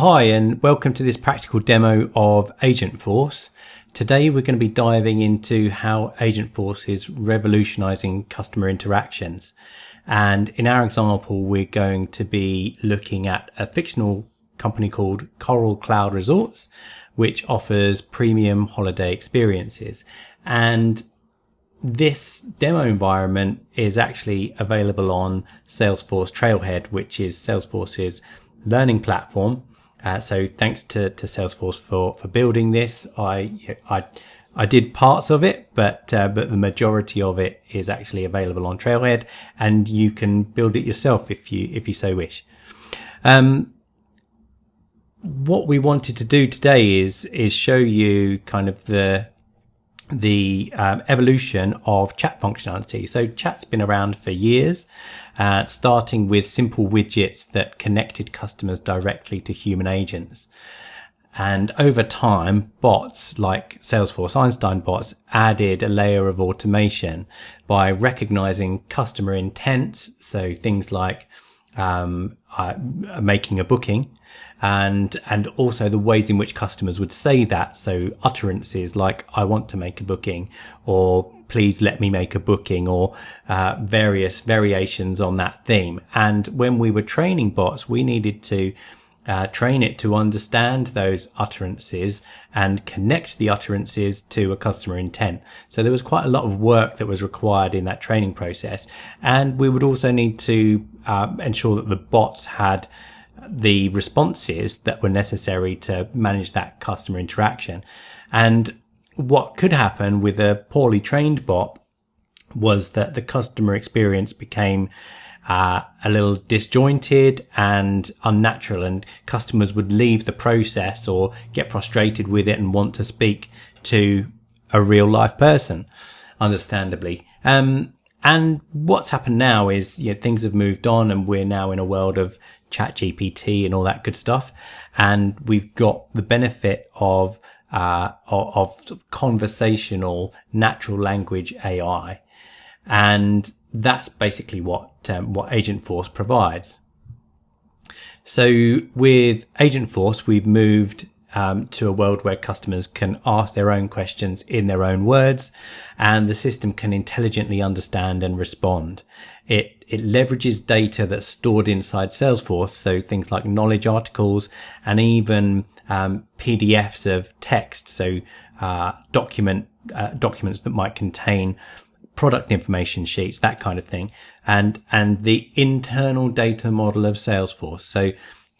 Hi and welcome to this practical demo of AgentForce. Today we're going to be diving into how AgentForce is revolutionizing customer interactions. And in our example, we're going to be looking at a fictional company called Coral Cloud Resorts, which offers premium holiday experiences. And this demo environment is actually available on Salesforce Trailhead, which is Salesforce's learning platform. So thanks to Salesforce for building this. I did parts of it, but the majority of it is actually available on Trailhead, and you can build it yourself if you so wish. What we wanted to do today is show you kind of the evolution of chat functionality. So chat's been around for years, starting with simple widgets that connected customers directly to human agents. And over time, bots like Salesforce Einstein bots added a layer of automation by recognizing customer intents. So things like making a booking, and also the ways in which customers would say that. So utterances like, I want to make a booking, or please let me make a booking, or various variations on that theme. And when we were training bots, we needed to train it to understand those utterances and connect the utterances to a customer intent. So there was quite a lot of work that was required in that training process. And we would also need to ensure that the bots had the responses that were necessary to manage that customer interaction. And what could happen with a poorly trained bot was that the customer experience became a little disjointed and unnatural, and customers would leave the process or get frustrated with it and want to speak to a real life person, understandably. And what's happened now is, things have moved on, and we're now in a world of ChatGPT and all that good stuff. And we've got the benefit of conversational natural language AI. And that's basically what AgentForce provides. So with AgentForce, we've moved to a world where customers can ask their own questions in their own words, and the system can intelligently understand and respond. It leverages data that's stored inside Salesforce, so things like knowledge articles and even PDFs of text, so documents that might contain product information sheets, that kind of thing, and the internal data model of Salesforce. So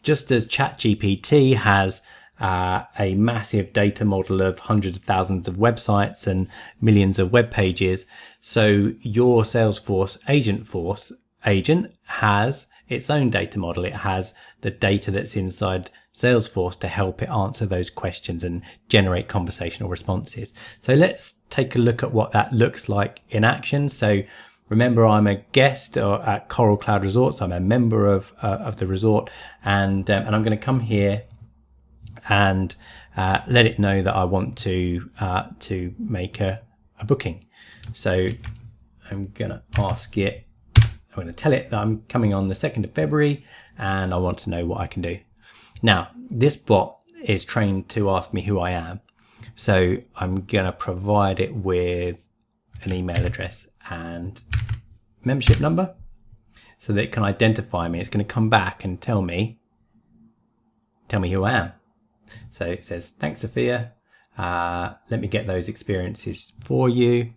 just as ChatGPT has a massive data model of hundreds of thousands of websites and millions of web pages, so your Salesforce AgentForce agent has its own data model. It has the data that's inside Salesforce to help it answer those questions and generate conversational responses. So let's take a look at what that looks like in action. So remember, I'm a guest at Coral Cloud Resorts. I'm a member of the resort, and I'm going to come here and let it know that I want to make a booking. So I'm going to ask it, I'm going to tell it that I'm coming on the 2nd of February and I want to know what I can do. Now, this bot is trained to ask me who I am. So I'm going to provide it with an email address and membership number so that it can identify me. It's going to come back and tell me who I am. So it says, thanks, Sophia. Let me get those experiences for you.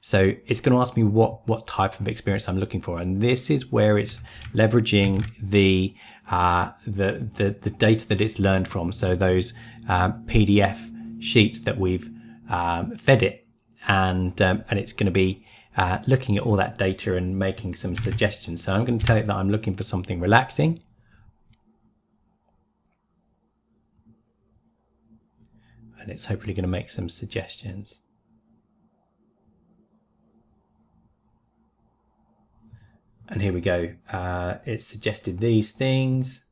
So it's going to ask me what type of experience I'm looking for. And this is where it's leveraging the data that it's learned from. So those PDF sheets that we've fed it, and it's going to be looking at all that data and making some suggestions. So I'm going to tell it that I'm looking for something relaxing. And it's hopefully going to make some suggestions. And here we go. It suggested these things.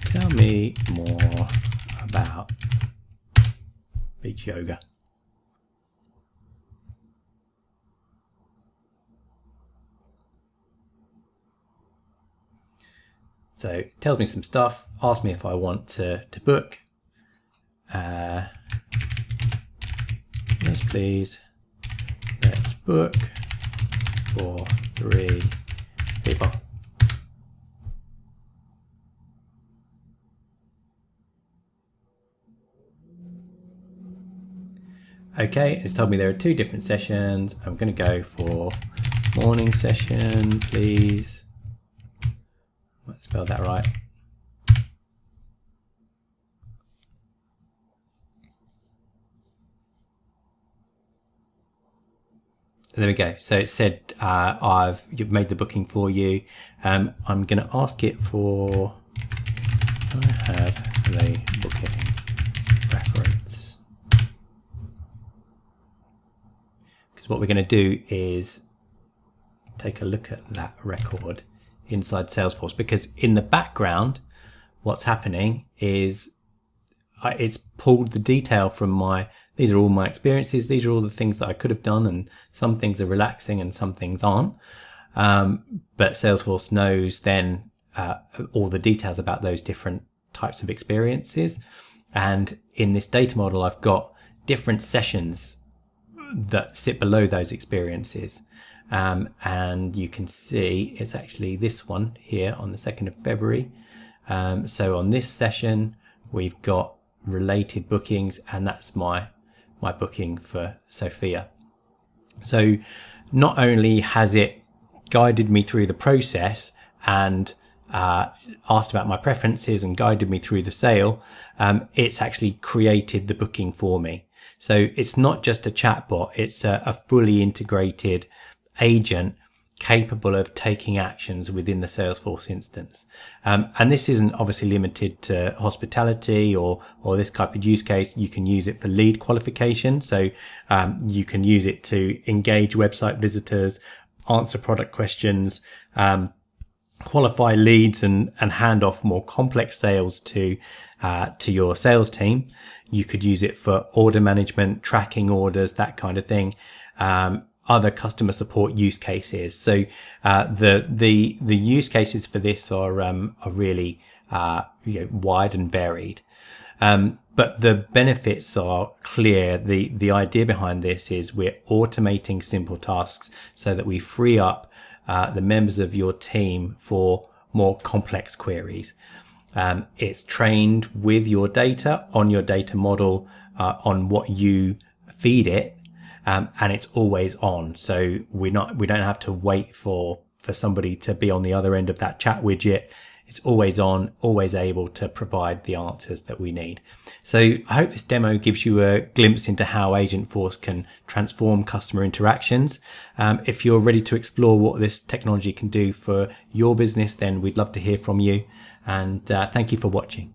Tell me more about beach yoga. So it tells me some stuff, asks me if I want to book. Yes, please. Let's book for 3 people. Okay, it's told me there are 2 different sessions. I'm going to go for morning session, please. Let's spell that right. There we go. So it said you've made the booking for you. I'm going to ask it for, I have the booking reference. Because what we're going to do is take a look at that record inside Salesforce, because in the background, what's happening is it's pulled the detail from these are all my experiences. These are all the things that I could have done, and some things are relaxing and some things aren't. But Salesforce knows then all the details about those different types of experiences. And in this data model, I've got different sessions that sit below those experiences. And you can see it's actually this one here on the 2nd of February. So on this session, we've got related bookings, and that's my booking for Sophia. So not only has it guided me through the process and asked about my preferences and guided me through the sale, it's actually created the booking for me. So it's not just a chatbot, it's a fully integrated agent capable of taking actions within the Salesforce instance. And this isn't obviously limited to hospitality or this type of use case. You can use it for lead qualification. So you can use it to engage website visitors, answer product questions, qualify leads and hand off more complex sales to your sales team. You could use it for order management, tracking orders, that kind of thing. Other customer support use cases. So the use cases for this are really wide and varied. But the benefits are clear. The idea behind this is we're automating simple tasks so that we free up the members of your team for more complex queries. It's trained with your data, on your data model, on what you feed it. And it's always on. So we don't have to wait for somebody to be on the other end of that chat widget. It's always on, always able to provide the answers that we need. So I hope this demo gives you a glimpse into how AgentForce can transform customer interactions. If you're ready to explore what this technology can do for your business, then we'd love to hear from you. And thank you for watching.